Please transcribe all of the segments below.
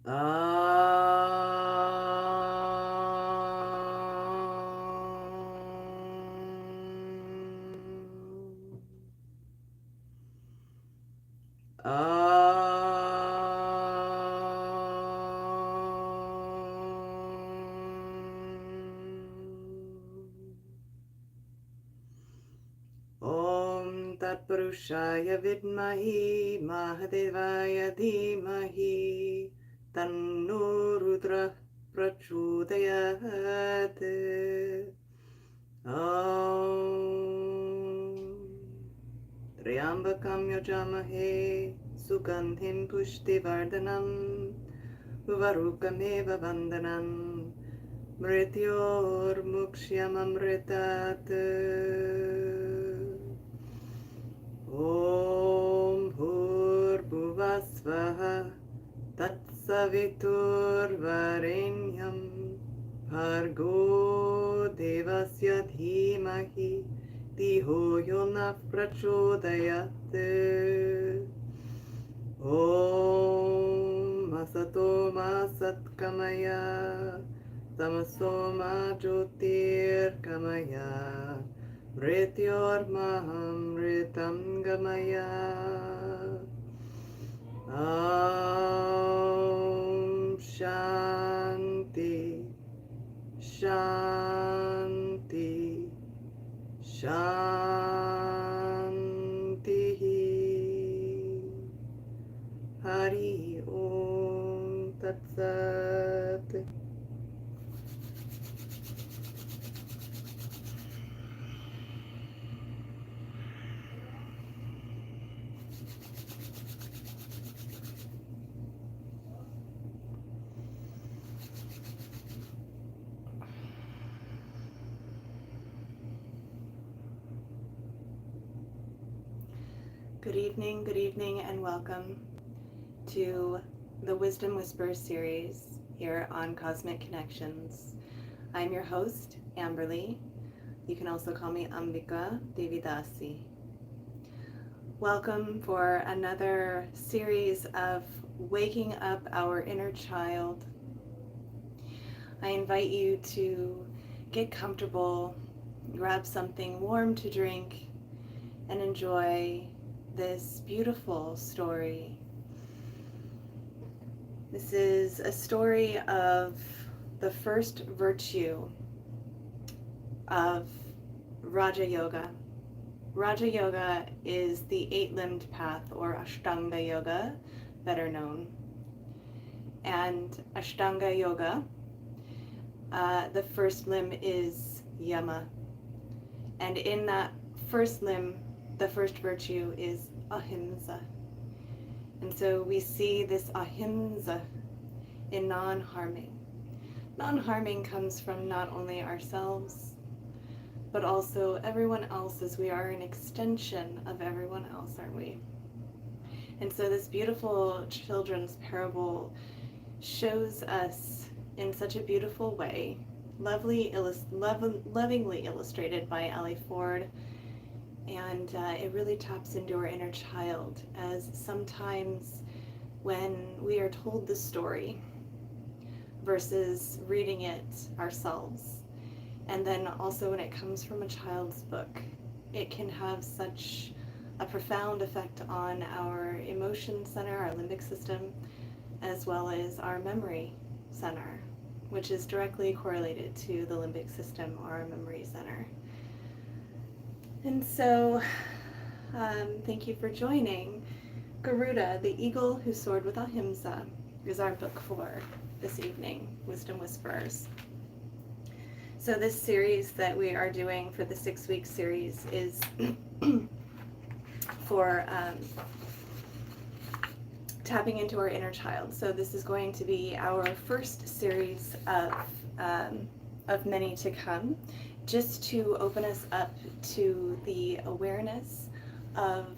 Ah. Om Tat Purushaya Vidmahi Mahadevaya Dhimahi Tanno Rudra Prachodayat. Om Triambakam Yajamahe Sugandhim Pushtivardhanam Varukameva Vandanam Mrityor Mukshyamamritat. Om Bhurbhuvasvaha Tatsaviturvarenyam Bhargo Devasya Dhimahi Diho Yona Prachodayat. Om Asatoma Satkamaya Tamasoma Jyotirgamaya Mrityormaham Gamaya. Om Shanti Shanti Shanti. Hari Om Tat Sat. Good evening, and welcome to the Wisdom Whispers series here on Cosmic Connections. I'm your host, Amberly. You can also call me Ambika Devidasi. Welcome for another series of waking up our inner child. I invite you to get comfortable, grab something warm to drink, and enjoy this beautiful story. This is a story of the first virtue of Raja Yoga. Raja Yoga is the eight-limbed path, or Ashtanga Yoga, better known. And Ashtanga Yoga, the first limb is Yama. And in that first limb, the first virtue is Ahimsa. And so we see this Ahimsa in non-harming. Non-harming comes from not only ourselves, but also everyone else, as we are an extension of everyone else, aren't we? And so this beautiful children's parable shows us in such a beautiful way, lovingly illustrated by Ellie Ford, and it really taps into our inner child, as sometimes when we are told the story versus reading it ourselves, and then also when it comes from a child's book, it can have such a profound effect on our emotion center, our limbic system, as well as our memory center, which is directly correlated to the limbic system or our memory center. And so, thank you for joining. Garuda, the Eagle Who Soared with Ahimsa, is our book for this evening, Wisdom Whispers. So this series that we are doing for the 6-week series is for tapping into our inner child. So this is going to be our first series of many to come, just to open us up to the awareness of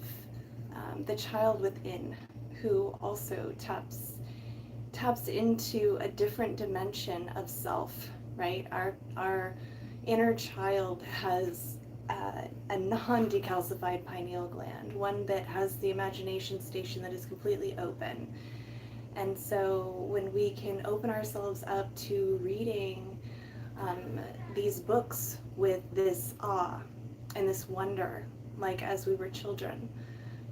the child within, who also taps into a different dimension of self, right? Our inner child has a non-decalcified pineal gland, one that has the imagination station that is completely open. And so when we can open ourselves up to reading these books with this awe and this wonder, like as we were children,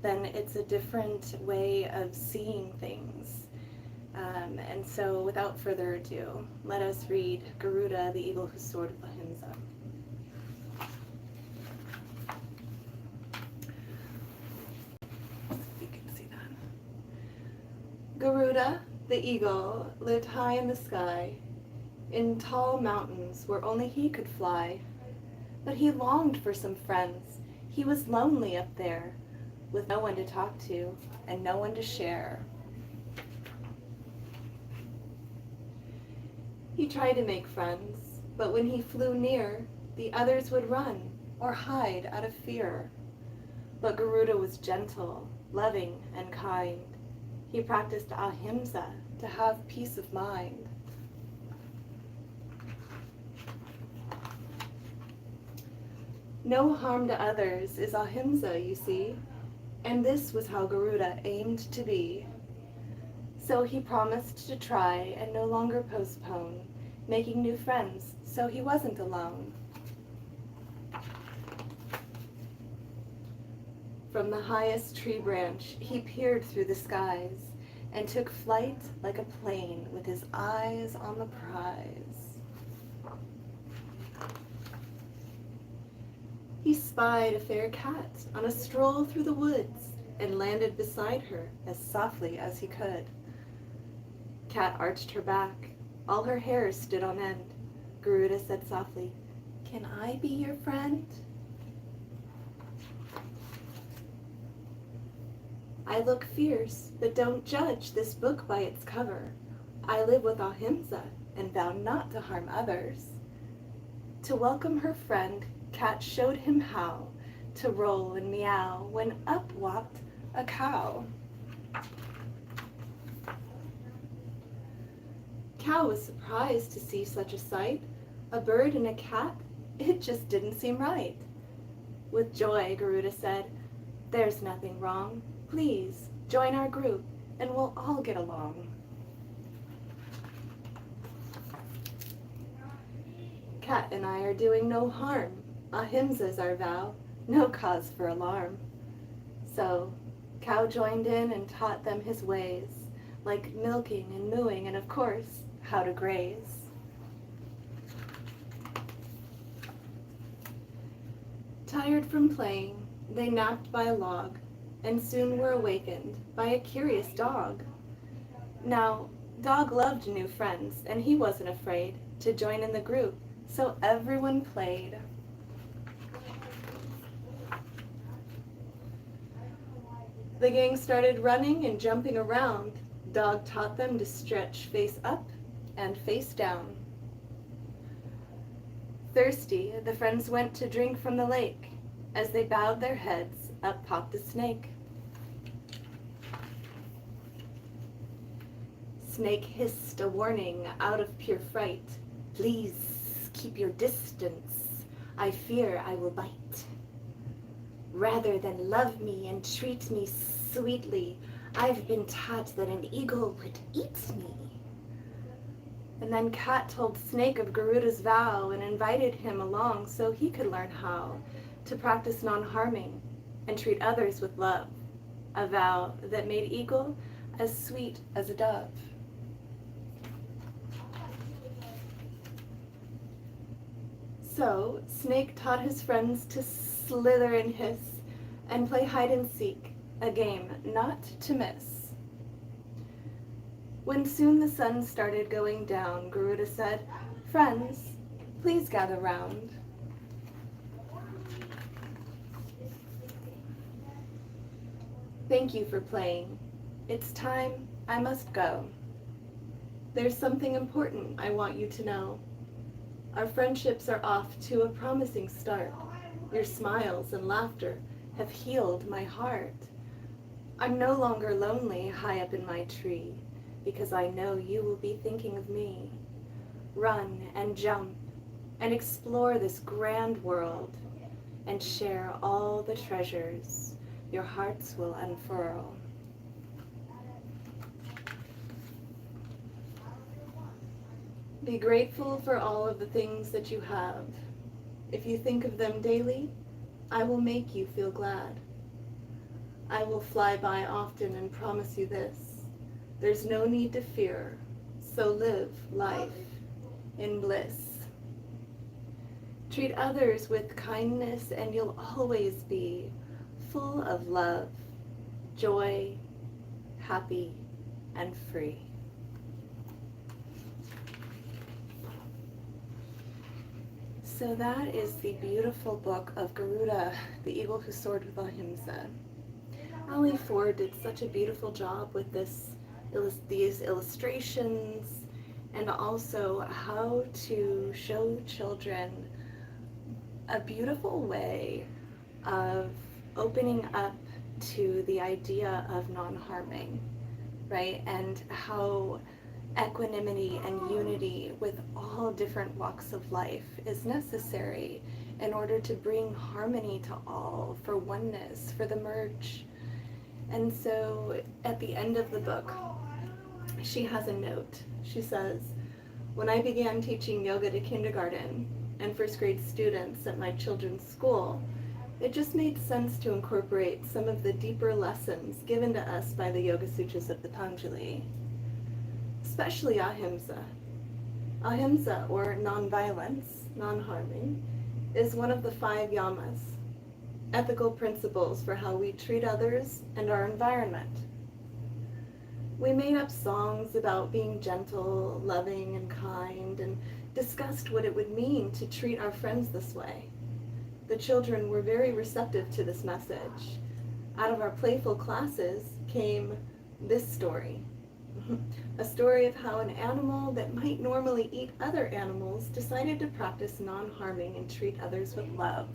then it's a different way of seeing things. And so without further ado, let us read Garuda, the Eagle Who Soared with Ahimsa. You can see that. Garuda, the eagle, lived high in the sky, in tall mountains where only he could fly. But he longed for some friends. He was lonely up there, with no one to talk to and no one to share. He tried to make friends, but when he flew near, the others would run or hide out of fear. But Garuda was gentle, loving, and kind. He practiced ahimsa to have peace of mind. No harm to others is ahimsa, you see, and this was how Garuda aimed to be. So he promised to try and no longer postpone, making new friends so he wasn't alone. From the highest tree branch, he peered through the skies and took flight like a plane with his eyes on the prize. He spied a fair cat on a stroll through the woods and landed beside her as softly as he could. Cat arched her back. All her hairs stood on end. Garuda said softly, "Can I be your friend?" I look fierce, but don't judge this book by its cover. I live with ahimsa and vow not to harm others. To welcome her friend, Cat showed him how to roll and meow when up walked a cow. Cow was surprised to see such a sight. A bird and a cat, it just didn't seem right. With joy, Garuda said, "There's nothing wrong. Please, join our group, and we'll all get along." Cat and I are doing no harm. Ahimsa's our vow, no cause for alarm. So, Cow joined in and taught them his ways, like milking and mooing, and of course, how to graze. Tired from playing, they napped by a log, and soon were awakened by a curious dog. Now, Dog loved new friends, and he wasn't afraid to join in the group, so everyone played. The gang started running and jumping around. Dog taught them to stretch face up and face down. Thirsty, the friends went to drink from the lake. As they bowed their heads, up popped a snake. Snake hissed a warning out of pure fright. "Please keep your distance. I fear I will bite. Rather than love me and treat me sweetly, I've been taught that an eagle would eat me." And then Cat told Snake of Garuda's vow and invited him along so he could learn how to practice non-harming and treat others with love, a vow that made Eagle as sweet as a dove. So Snake taught his friends to slither and hiss and play hide and seek, a game not to miss. When soon the sun started going down, Garuda said, "Friends, please gather round." "Thank you for playing. It's time I must go. There's something important I want you to know. Our friendships are off to a promising start. Your smiles and laughter have healed my heart. I'm no longer lonely high up in my tree, because I know you will be thinking of me. Run and jump and explore this grand world and share all the treasures your hearts will unfurl." Be grateful for all of the things that you have. If you think of them daily, I will make you feel glad. I will fly by often and promise you this. There's no need to fear, so live life in bliss. Treat others with kindness and you'll always be full of love, joy, happy, and free. So that is the beautiful book of Garuda, the eagle who soared with Ahimsa. Ali Ford did such a beautiful job with these illustrations, and also how to show children a beautiful way of opening up to the idea of non-harming, right? And how equanimity and unity with all different walks of life is necessary in order to bring harmony to all, for oneness, for the merge. And so at the end of the book, she has a note. She says, when I began teaching yoga to kindergarten and first grade students at my children's school, it just made sense to incorporate some of the deeper lessons given to us by the Yoga Sutras of Patanjali, especially Ahimsa. Ahimsa, or non-violence, non-harming, is one of the 5 yamas, ethical principles for how we treat others and our environment. We made up songs about being gentle, loving, and kind, and discussed what it would mean to treat our friends this way. The children were very receptive to this message. Out of our playful classes came this story. A story of how an animal that might normally eat other animals decided to practice non-harming and treat others with love.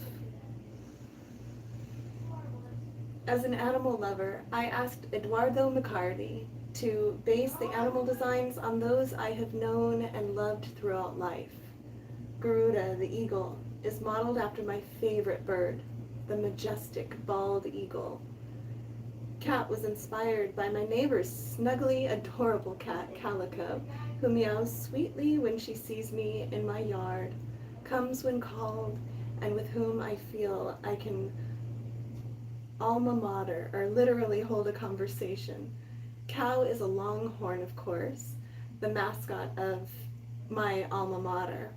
As an animal lover, I asked Eduardo Micardi to base the animal designs on those I have known and loved throughout life. Garuda, the eagle, is modeled after my favorite bird, the majestic bald eagle. Cat was inspired by my neighbor's snuggly, adorable cat, Calico, who meows sweetly when she sees me in my yard, comes when called, and with whom I feel I can alma mater, or literally hold a conversation. Cow is a longhorn, of course, the mascot of my alma mater,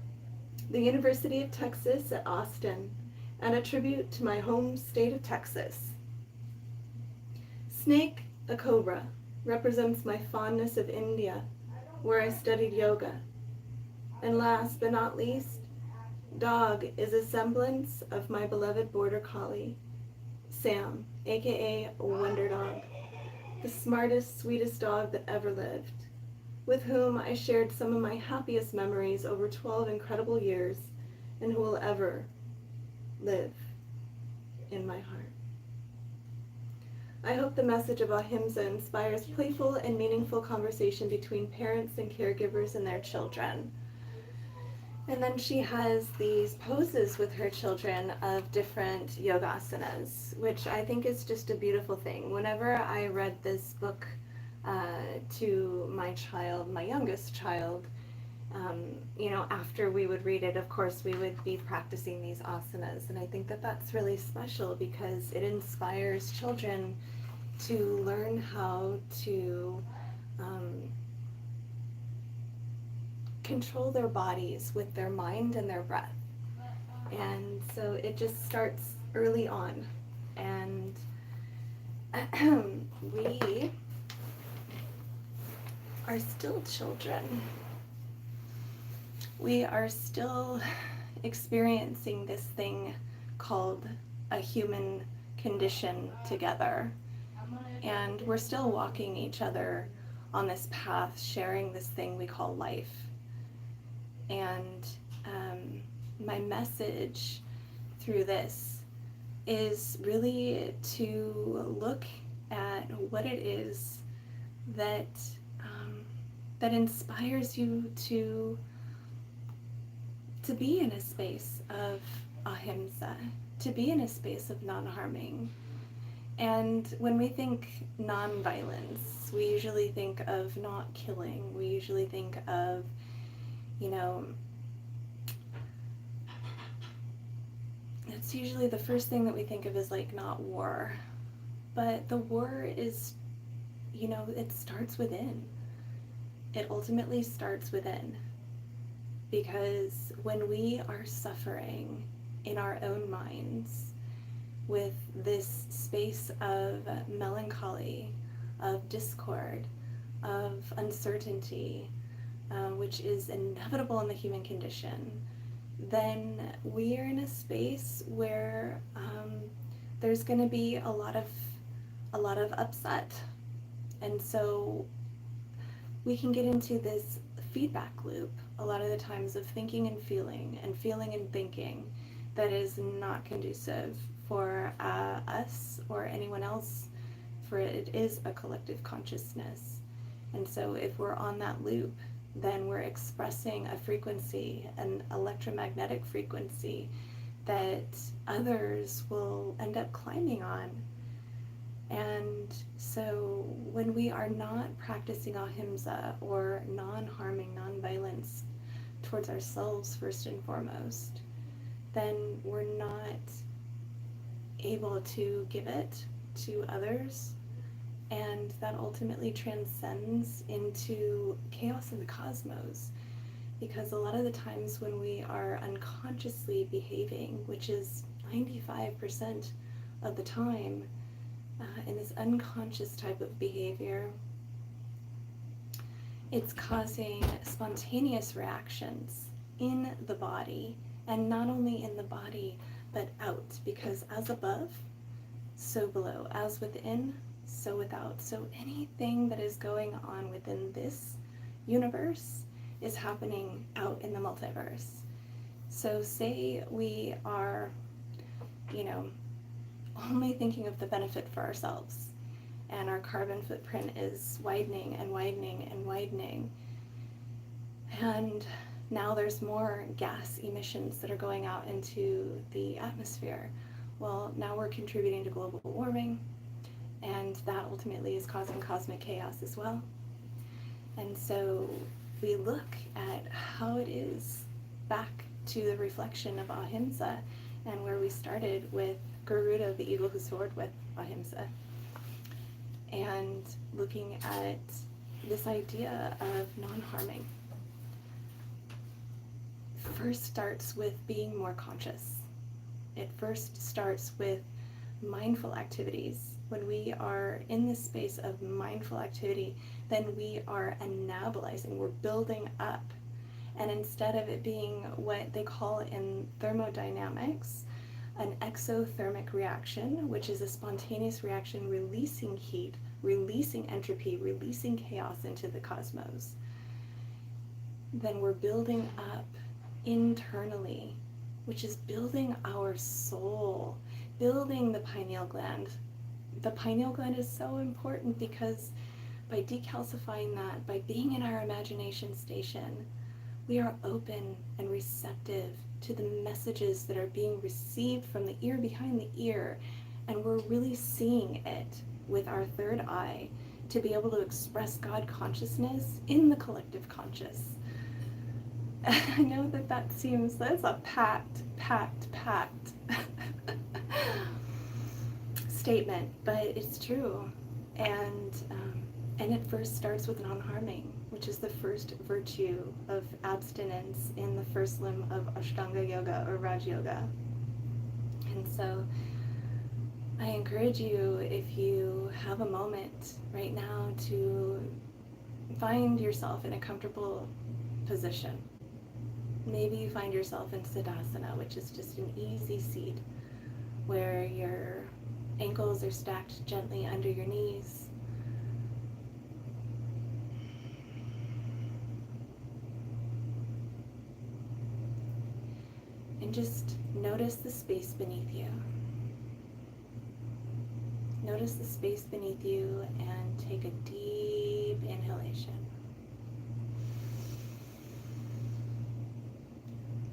the University of Texas at Austin, and a tribute to my home state of Texas. Snake, a cobra, represents my fondness of India, where I studied yoga. And last but not least, dog is a semblance of my beloved border collie, Sam, aka Wonder Dog, the smartest, sweetest dog that ever lived, with whom I shared some of my happiest memories over 12 incredible years, and who will ever live in my heart. I hope the message of Ahimsa inspires playful and meaningful conversation between parents and caregivers and their children. And then she has these poses with her children of different yogasanas, which I think is just a beautiful thing. Whenever I read this book to my child, my youngest child, after we would read it, of course, we would be practicing these asanas. And I think that that's really special because it inspires children to learn how to control their bodies with their mind and their breath. And so it just starts early on. And we are still children. We are still experiencing this thing called a human condition together. And we're still walking each other on this path, sharing this thing we call life. And my message through this is really to look at what it is that that inspires you to be in a space of ahimsa, to be in a space of non-harming. And when we think non-violence, we usually think of not killing. We usually think of You know, it's usually the first thing that we think of is like not war, but the war is, you know, it starts within. It ultimately starts within, because when we are suffering in our own minds with this space of melancholy, of discord, of uncertainty, which is inevitable in the human condition, then we are in a space where there's going to be a lot of upset, and so we can get into this feedback loop a lot of the times of thinking and feeling and thinking that is not conducive for us or anyone else, for it is a collective consciousness. And so if we're on that loop, then we're expressing a frequency, an electromagnetic frequency, that others will end up climbing on. And so when we are not practicing ahimsa, or non-harming, non-violence towards ourselves first and foremost, then we're not able to give it to others, and that ultimately transcends into chaos in the cosmos. Because a lot of the times when we are unconsciously behaving, which is 95% of the time, in this unconscious type of behavior, it's causing spontaneous reactions in the body, and not only in the body, but out, because as above, so below, as within, so without. So anything that is going on within this universe is happening out in the multiverse. So say we are, you know, only thinking of the benefit for ourselves, and our carbon footprint is widening and widening and widening, and now there's more gas emissions that are going out into the atmosphere. Well, now we're contributing to global warming, and that ultimately is causing cosmic chaos as well. And so we look at how it is back to the reflection of ahimsa, and where we started with Garuda, the eagle who soared with ahimsa, and looking at this idea of non-harming. First starts with being more conscious. It first starts with mindful activities. When we are in this space of mindful activity, then we are anabolizing, we're building up. And instead of it being what they call in thermodynamics an exothermic reaction, which is a spontaneous reaction releasing heat, releasing entropy, releasing chaos into the cosmos, then we're building up internally, which is building our soul, building the pineal gland. The pineal gland is so important, because by decalcifying that, by being in our imagination station, we are open and receptive to the messages that are being received from the ear behind the ear, and we're really seeing it with our third eye to be able to express God consciousness in the collective conscious. I know that that's a packed statement, but it's true. And it first starts with non-harming, which is the first virtue of abstinence in the first limb of Ashtanga Yoga, or Raj Yoga. And so I encourage you, if you have a moment right now, to find yourself in a comfortable position. Maybe you find yourself in Siddhasana, which is just an easy seat where your ankles are stacked gently under your knees. And just notice the space beneath you. Notice the space beneath you, and take a deep inhalation.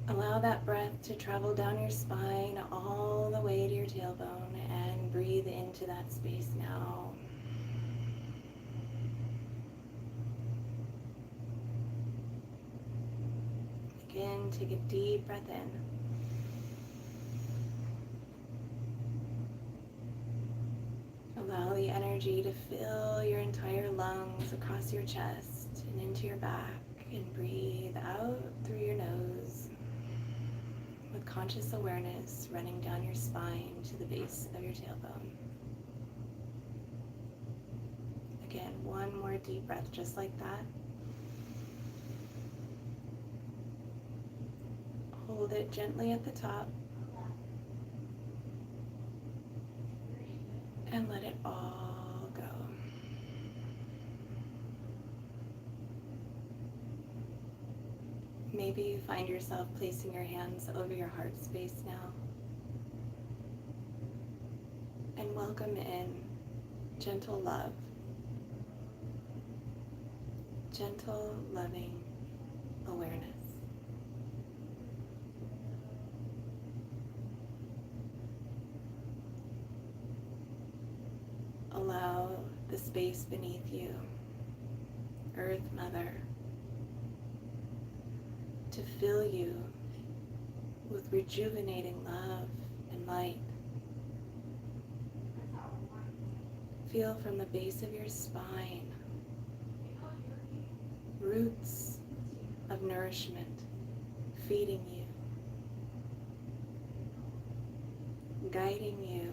Allow that breath to travel down your spine all the way to your tailbone, and breathe into that space now. in, take a deep breath in. Allow the energy to fill your entire lungs across your chest and into your back, and breathe out through your nose with conscious awareness running down your spine to the base of your tailbone. Again, one more deep breath just like that. Hold it gently at the top and let it all go. Maybe you find yourself placing your hands over your heart space now, and welcome in gentle love, gentle, loving awareness. Allow the space beneath you, Earth Mother, to fill you with rejuvenating love and light. Feel from the base of your spine, roots of nourishment feeding you, guiding you,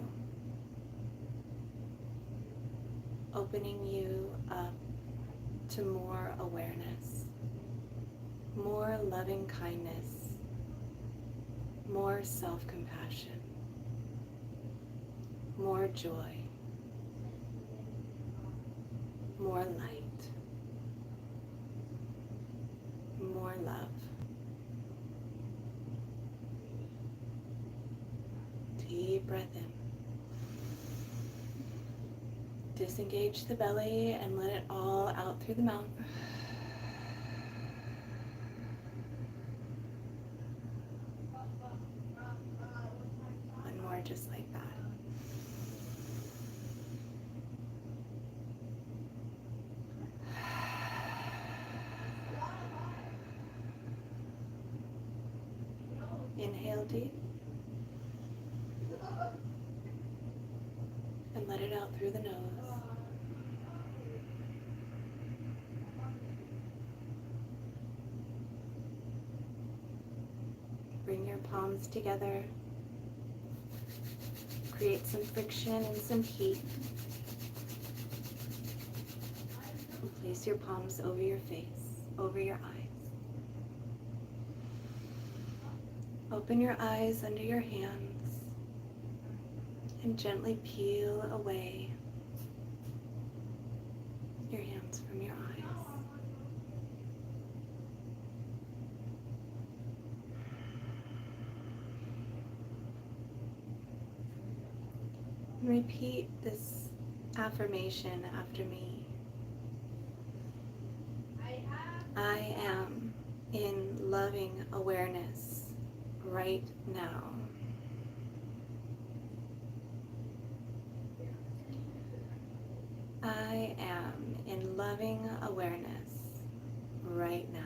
opening you up to more awareness, more loving kindness, more self-compassion, more joy, more light, more love. Deep breath in. Disengage the belly and let it all out through the mouth. One more just like that. Inhale deep and let it out through the nose. Bring your palms together. Create some friction and some heat. And place your palms over your face, over your eyes. Open your eyes under your hands and gently peel away your hands from your eyes. Repeat this affirmation after me. I am in loving awareness right now. I am in loving awareness right now.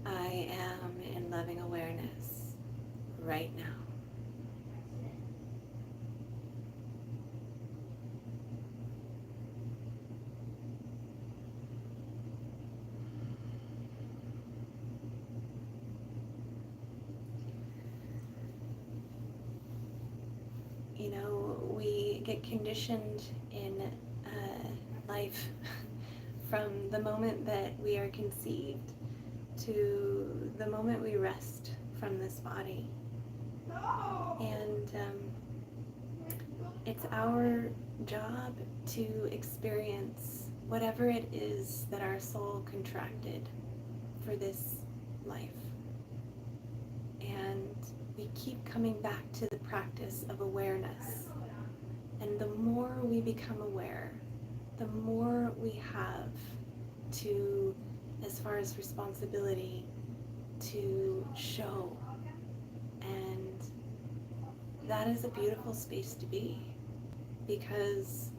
I am in loving awareness right now. You know, we get conditioned in life from the moment that we are conceived to the moment we rest from this body. And it's our job to experience whatever it is that our soul contracted for this life. And we keep coming back to the practice of awareness. And the more we become aware, the more we have to, as far as responsibility, to show. And that is a beautiful space to be, because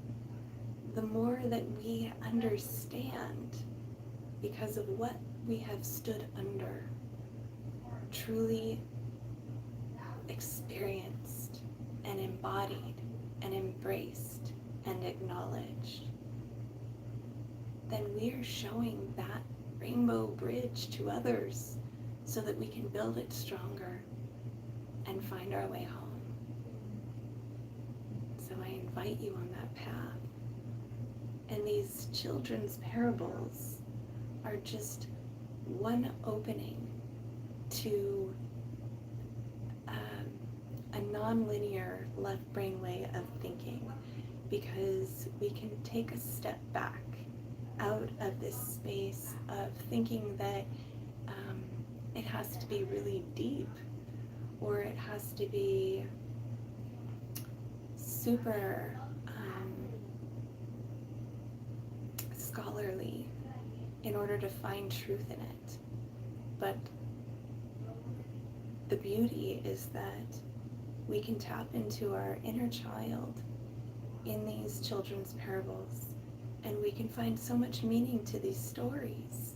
the more that we understand because of what we have stood under, truly experienced and embodied and embraced and acknowledged, then we are showing that rainbow bridge to others so that we can build it stronger and find our way home. So I invite you on that path. And these children's parables are just one opening to a non-linear left brain way of thinking, because we can take a step back out of this space of thinking that it has to be really deep, or it has to be super scholarly in order to find truth in it. But the beauty is that we can tap into our inner child in these children's parables, and we can find so much meaning to these stories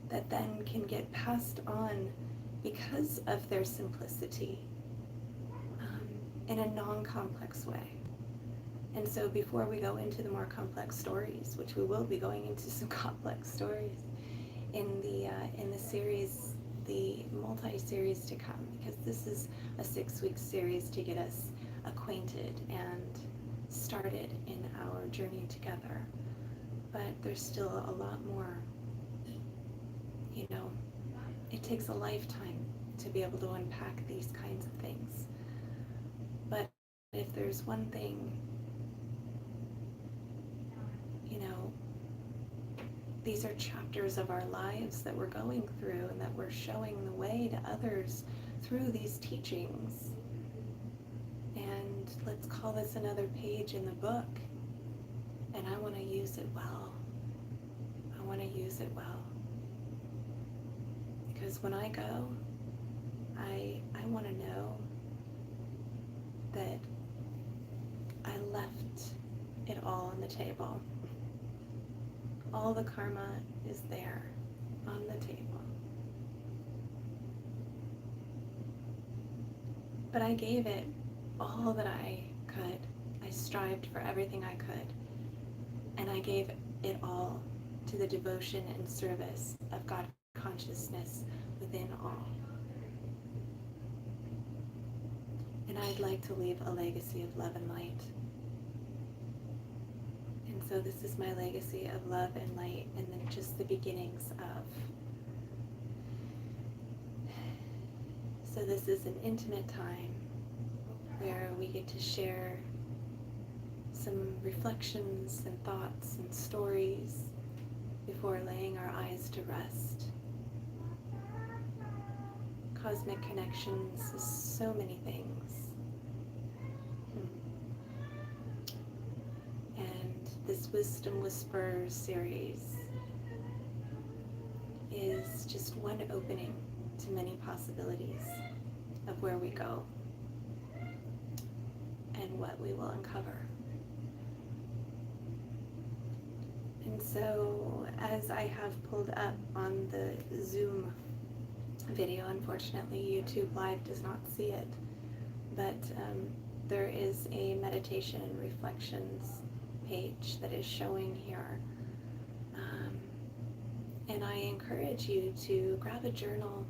that then can get passed on because of their simplicity, in a non-complex way. And so before we go into the more complex stories, which we will be going into some complex stories in the series, the multi-series to come, because this is a 6-week series to get us acquainted and started in our journey together. But there's still a lot more. It takes a lifetime to be able to unpack these kinds of things. But if there's one thing, these are chapters of our lives that we're going through, and that we're showing the way to others through these teachings. And let's call this another page in the book. And I want to use it well. I want to use it well. Because when I go, I want to know that I left it all on the table. All the karma is there on the table. But I gave it all that I could. I strived for everything I could. And I gave it all to the devotion and service of God consciousness within all. And I'd like to leave a legacy of love and light. And so this is my legacy of love and light, and then just the beginnings of. So this is an intimate time where we get to share some reflections and thoughts and stories before laying our eyes to rest. Cosmic connections is so many things. And this Wisdom Whisperers series is just one opening to many possibilities of where we go and what we will uncover. And so, as I have pulled up on the Zoom video, unfortunately YouTube Live does not see it, but there is a meditation and reflections page that is showing here. And I encourage you to grab a journal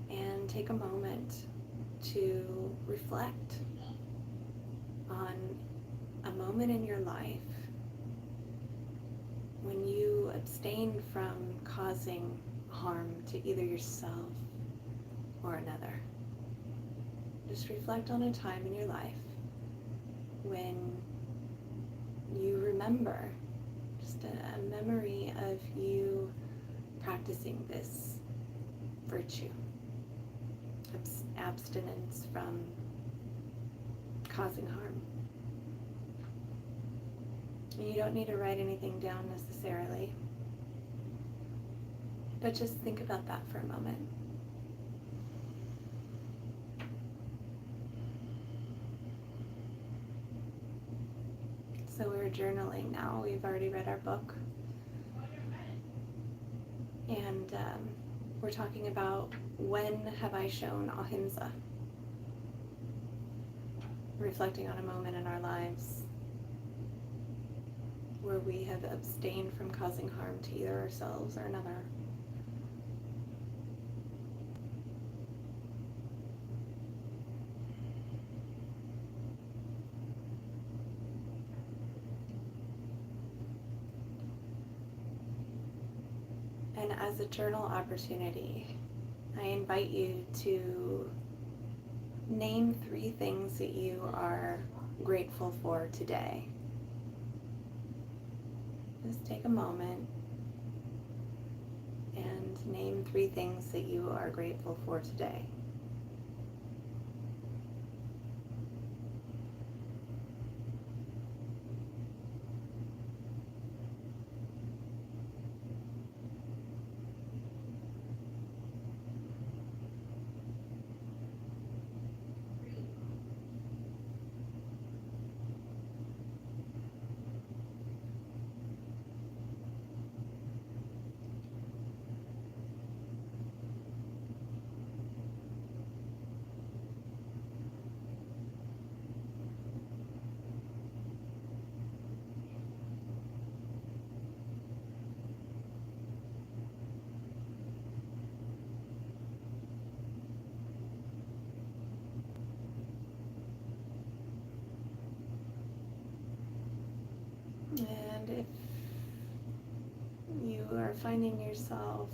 and take a moment to reflect on a moment in your life when you abstained from causing harm to either yourself or another. Just reflect on a time in your life when you remember, just a memory of you practicing this virtue, abstinence from causing harm. You don't need to write anything down necessarily, but just think about that for a moment. So we're journaling now. We've already read our book. And we're talking about, when have I shown ahimsa? Reflecting on a moment in our lives where we have abstained from causing harm to either ourselves or another. And as a journal opportunity, I invite you to name 3 things that you are grateful for today. Just take a moment and name 3 things that you are grateful for today. And if you are finding yourself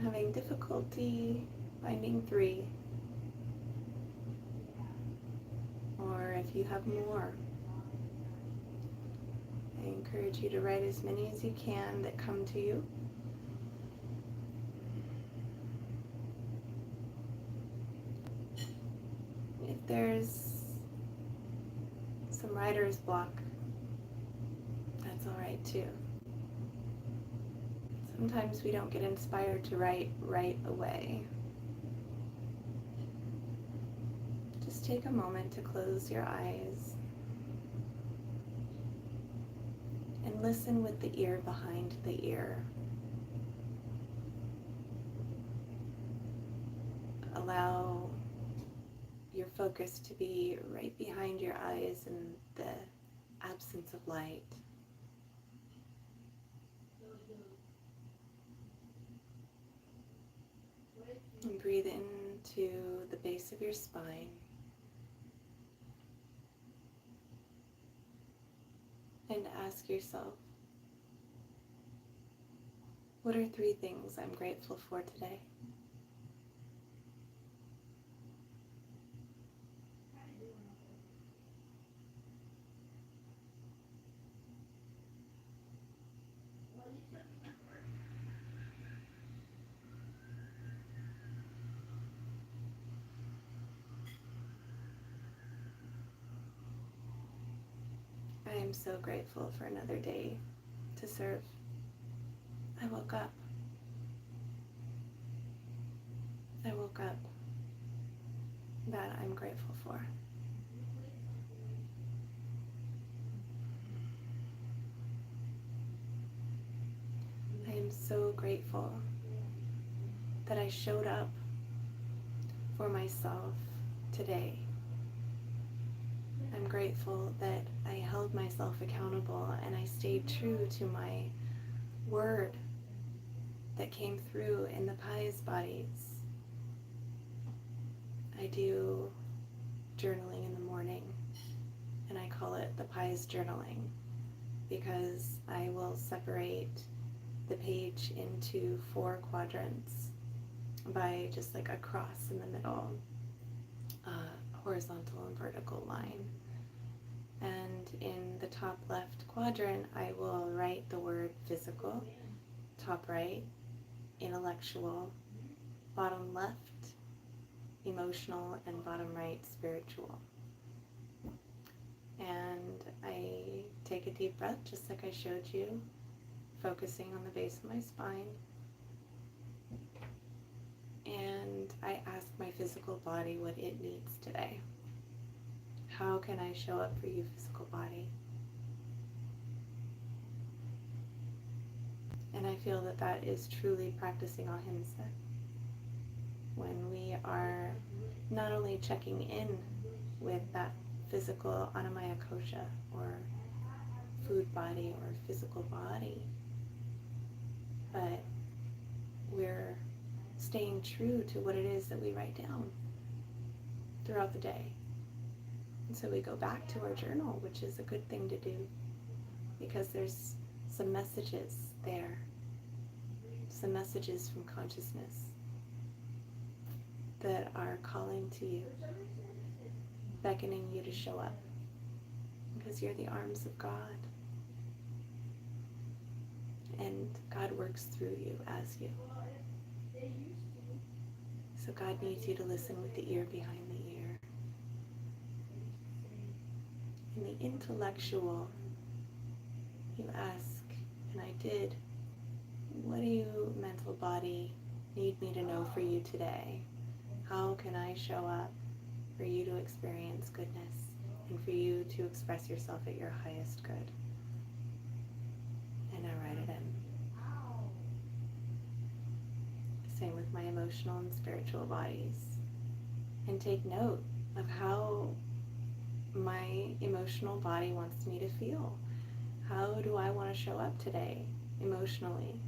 having difficulty finding 3, or if you have more, I encourage you to write as many as you can that come to you. If there's some writer's block, that's all right too. Sometimes we don't get inspired to write right away. Just take a moment to close your eyes and listen with the ear behind the ear. Allow your focus to be right behind your eyes in the absence of light. And breathe into the base of your spine. And ask yourself, what are 3 things I'm grateful for today? I am so grateful for another day to serve. I woke up. That I'm grateful for. I am so grateful that I showed up for myself today. I'm grateful that I held myself accountable and I stayed true to my word that came through in the pious bodies. I do journaling in the morning, and I call it the pious journaling because I will separate the page into 4 quadrants by just like a cross in the middle, horizontal and vertical line. And in the top left quadrant, I will write the word physical, top right, intellectual, bottom left, emotional, and bottom right, spiritual. And I take a deep breath, just like I showed you, focusing on the base of my spine. And I ask my physical body what it needs today. How can I show up for you, physical body? And I feel that that is truly practicing ahimsa. When we are not only checking in with that physical anamaya kosha, or food body or physical body, but we're staying true to what it is that we write down throughout the day. And so we go back to our journal, which is a good thing to do, because there's some messages there, some messages from consciousness that are calling to you, beckoning you to show up, because you're the arms of God. And God works through you as you. So God needs you to listen with the ear behind the ear. In the intellectual, you ask, and I did, what do you, mental body, need me to know for you today? How can I show up for you to experience goodness and for you to express yourself at your highest good? And I write it in. Same with my emotional and spiritual bodies. And take note of how my emotional body wants me to feel. How do I want to show up today emotionally?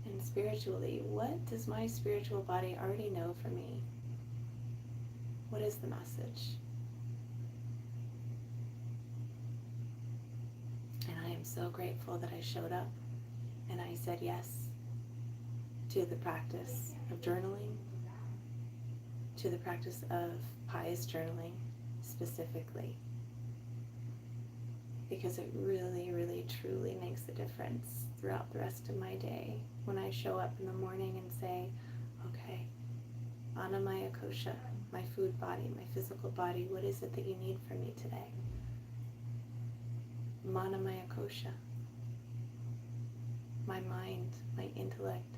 And spiritually, what does my spiritual body already know for me? What is the message? And I am so grateful that I showed up and I said yes to the practice of journaling, to the practice of pious journaling specifically, because it really, really, truly makes a difference throughout the rest of my day when I show up in the morning and say, okay, Anamaya Kosha, my food body, my physical body, what is it that you need from me today? Manamaya Kosha, my mind, my intellect,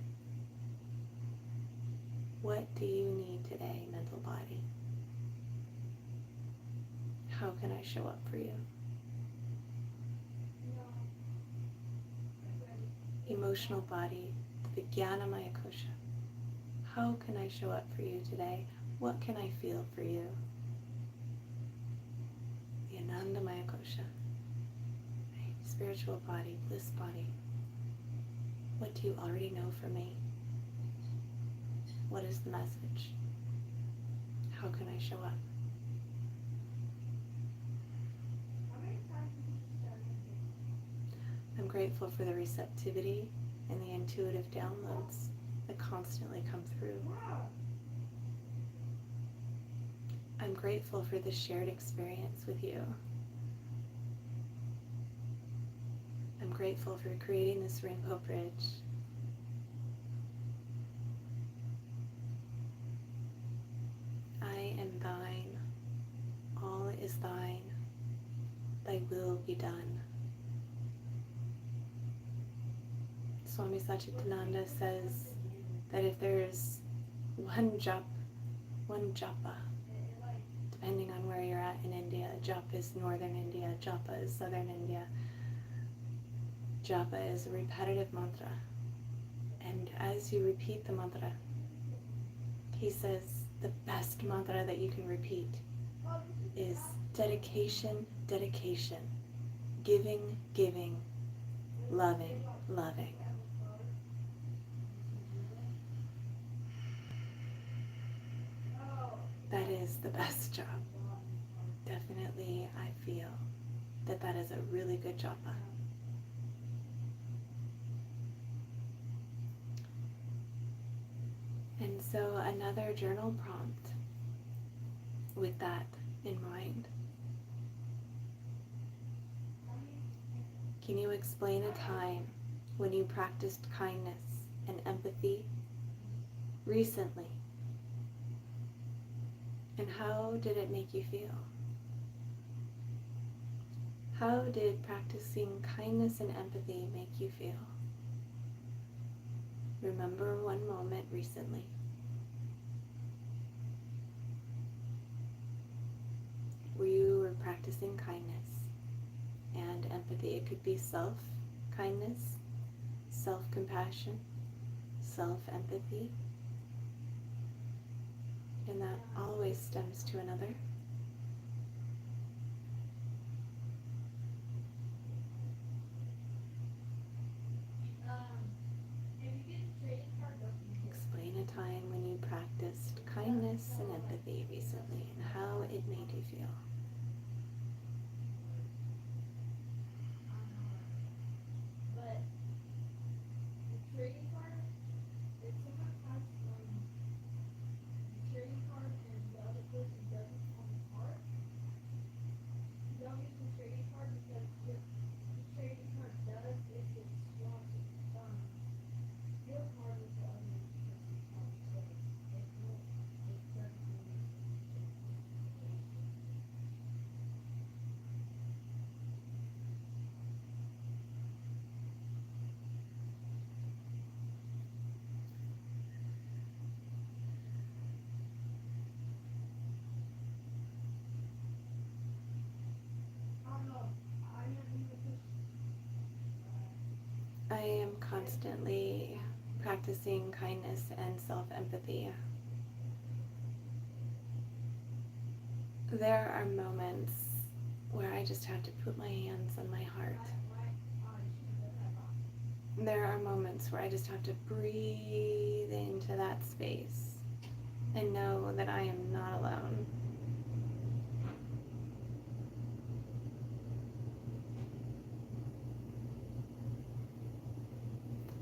what do you need today, mental body? How can I show up for you? Emotional body, the Jnanamaya Kosha, how can I show up for you today? What can I feel for you? The Anandamaya Kosha, right? Spiritual body, bliss body, what do you already know for me? What is the message? How can I show up? I'm grateful for the receptivity and the intuitive downloads that constantly come through. I'm grateful for the shared experience with you. I'm grateful for creating this rainbow bridge. I am thine, all is thine, thy will be done. Swami Satchidananda says that if there's one japa, depending on where you're at in India, japa is northern India, japa is southern India. Japa is a repetitive mantra. And as you repeat the mantra, he says the best mantra that you can repeat is dedication, dedication, giving, giving, loving, loving. That is the best job. Definitely, I feel that that is a really good japa. And so another journal prompt with that in mind. Can you explain a time when you practiced kindness and empathy recently? And how did it make you feel? How did practicing kindness and empathy make you feel? Remember one moment recently. Where you were practicing kindness and empathy. It could be self-kindness, self-compassion, self-empathy, and that always stems to another. Explain a time when you practiced kindness and empathy recently and how it made you feel. I am constantly practicing kindness and self-empathy. There are moments where I just have to put my hands on my heart. There are moments where I just have to breathe into that space and know that I am not alone.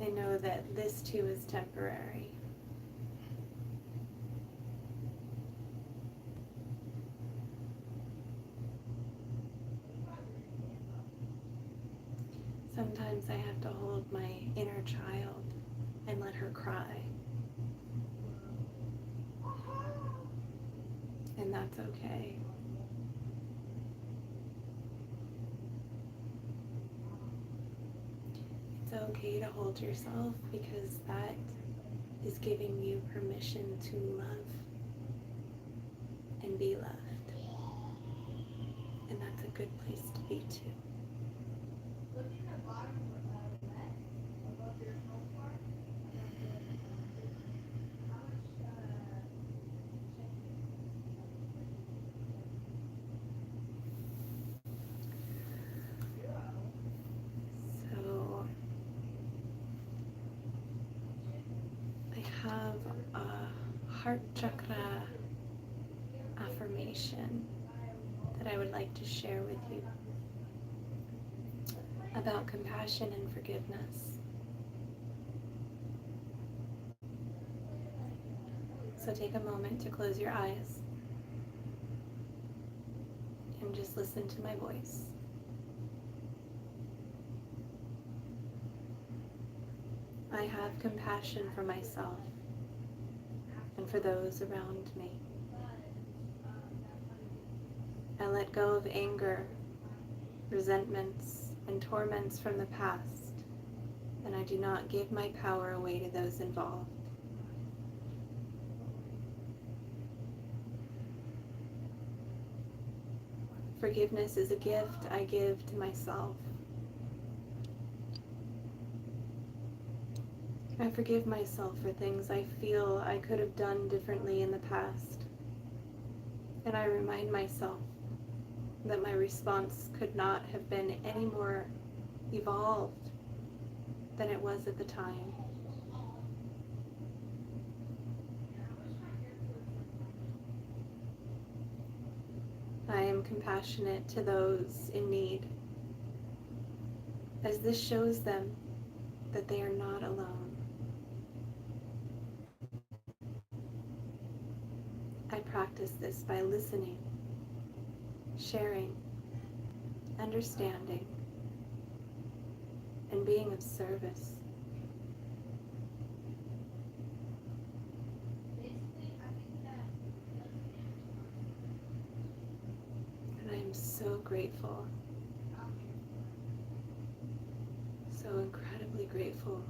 I know that this too is temporary. Sometimes I have to hold my inner child and let her cry. And that's okay. It's okay to hold yourself because that is giving you permission to love and be loved. And that's a good place to be too. So I have a heart chakra affirmation that I would like to share with you about compassion and forgiveness. So take a moment to close your eyes and just listen to my voice. I have compassion for myself and for those around me. I let go of anger, resentments, and torments from the past, and I do not give my power away to those involved. Forgiveness is a gift I give to myself. I forgive myself for things I feel I could have done differently in the past, and I remind myself that my response could not have been any more evolved than it was at the time. I am compassionate to those in need, as this shows them that they are not alone. I practice this by listening, sharing, understanding, and being of service. And I am so grateful, so incredibly grateful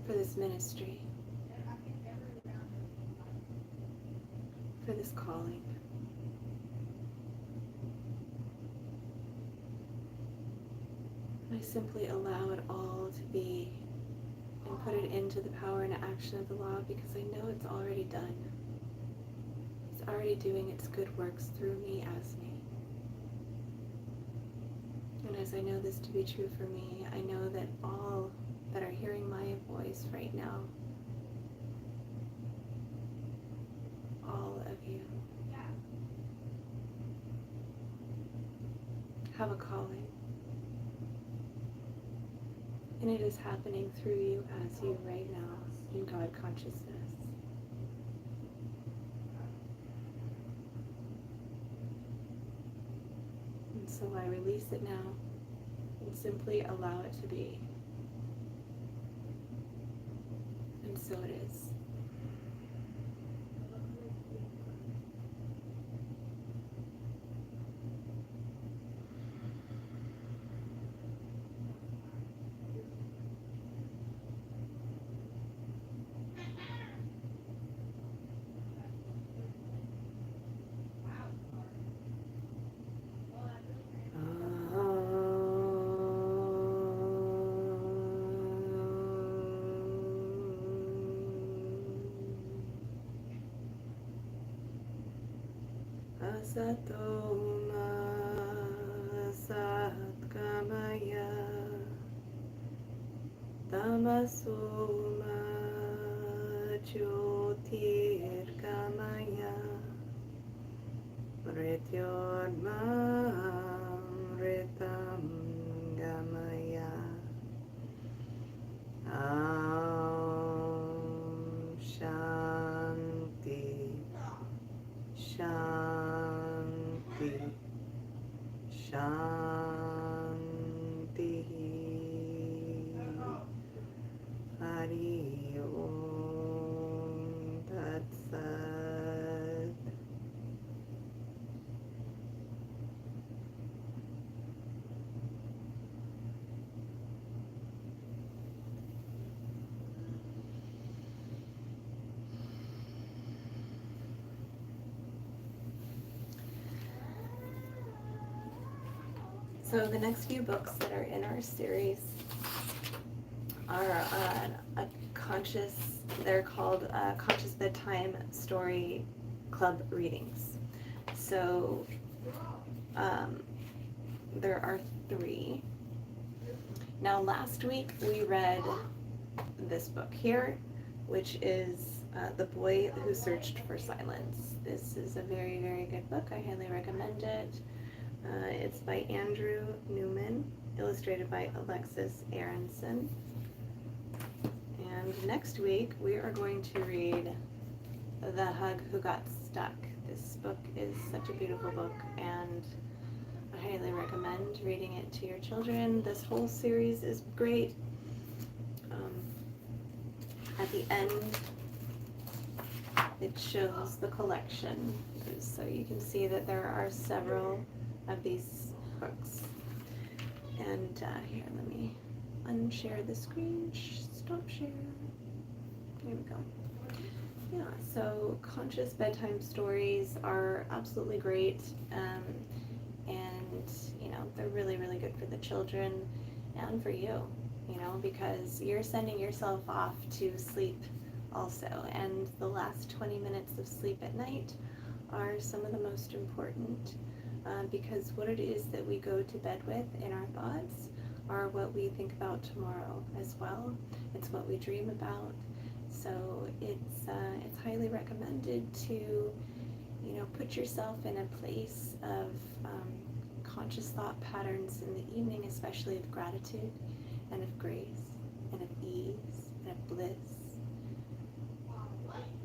for this ministry, for this calling. simply allow it all to be and put it into the power and action of the law, because I know it's already done. It's already doing its good works through me as me. And as I know this to be true for me, I know that all that are hearing my voice right now, all of you, have a calling. And it is happening through you as you right now in God consciousness. And so I release it now and simply allow it to be. And so it is. Asatoma Satgamaya Tamasoma Jyotirgamaya Mrityormam Ritam Gamaya Om Shanti Shanti Shanti Hari Om Tat Sat. So the next few books that are in our series are a conscious, they're called Conscious Bedtime Story Club Readings. So there are 3. Now last week we read this book here, which is The Boy Who Searched for Silence. This is a very, very good book. I highly recommend it. It's by Andrew Newman, illustrated by Alexis Aronson. And next week we are going to read The Hug Who Got Stuck. This book is such a beautiful book, and I highly recommend reading it to your children. This whole series is great. At the end, it shows the collection, so you can see that there are several of these books. And here, let me unshare the screen. Stop share. There we go. Yeah, so conscious bedtime stories are absolutely great, and you know, they're really, really good for the children and for you, you know, because you're sending yourself off to sleep also, and the last 20 minutes of sleep at night are some of the most important, because what it is that we go to bed with in our thoughts are what we think about tomorrow as well. It's what we dream about. So it's highly recommended to, you know, put yourself in a place of conscious thought patterns in the evening, especially of gratitude and of grace and of ease and of bliss.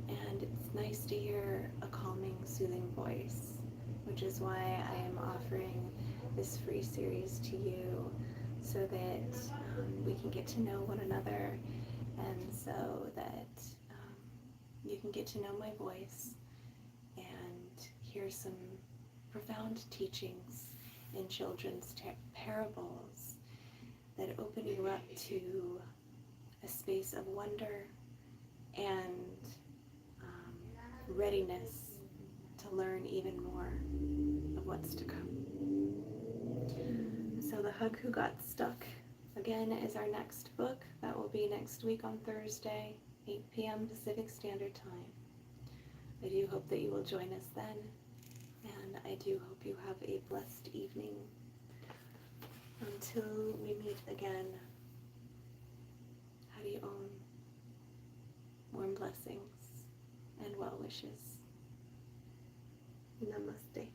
And it's nice to hear a calming, soothing voice, which is why I am offering this free series to you, so that we can get to know one another, and so that you can get to know my voice and hear some profound teachings in children's parables that open you up to a space of wonder and readiness to learn even more of what's to come. So The Hug Who Got Stuck again, is our next book. That will be next week on Thursday, 8 p.m. Pacific Standard Time. I do hope that you will join us then, and I do hope you have a blessed evening. Until we meet again, Hari Om, warm blessings and well wishes. Namaste.